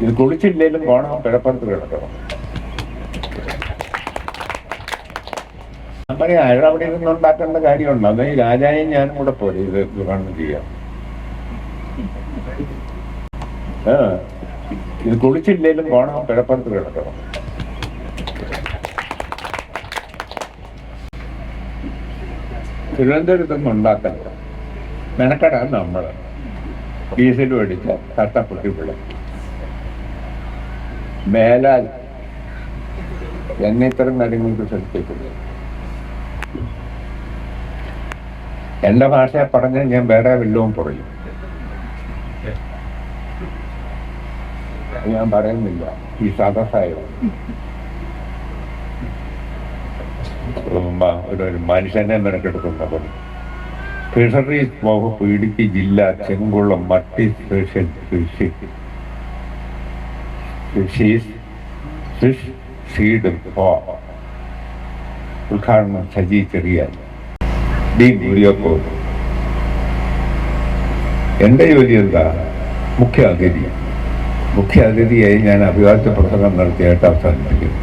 ഇത് കുളിച്ചില്ലേലും കോണം കിടപ്പുറത്ത് കിടക്കണം. അങ്ങനെ അയാൾ അവിടെ ഇരുന്നുണ്ടാക്കേണ്ട കാര്യമുണ്ട്. അത് ഈ രാജായും ഞാനും കൂടെ പോലെ ഇത് ഉദ്ഘാടനം ചെയ്യാം. ഇത് കുളിച്ചില്ലേലും കോണം കിടപ്പുറത്ത് കിടക്കണം. തിരുവനന്തപുരത്തൊന്നും ഉണ്ടാക്കണ്ട, മെനക്കെടാൻ നമ്മൾ ഡീസൽ മേടിച്ച തട്ടപ്പൊട്ടിപ്പിള്ള മേലാൽ എന്നെ ഇത്തരം കാര്യങ്ങൾക്ക് ശ്രദ്ധിക്കുന്നു. എന്റെ ഭാഷയെ പറഞ്ഞ് ഞാൻ വേറെ വല്ലതും പറയും. ഞാൻ പറയുന്നില്ല. ഈ സദസ്സായോ ഒരു മനുഷ്യനെ മെനക്കെടുക്കുന്നത്. ഫിഷറീസ് വകുപ്പ് ഇടുക്കി ജില്ല ചെങ്കുളം മട്ടി സ്പെഷ്യൽ ഫിഷ് സീഡ് ഉദ്ഘാടനം സജി ചെറിയാൻ ഡി ഗുരിയക്കോ. എൻ്റെ ജോലി എന്താ? മുഖ്യ അതിഥിയായി ഞാൻ അഭിവാദ്യ പ്രസംഗം നടത്തിയായിട്ട് അവസാനിപ്പിക്കുന്നു.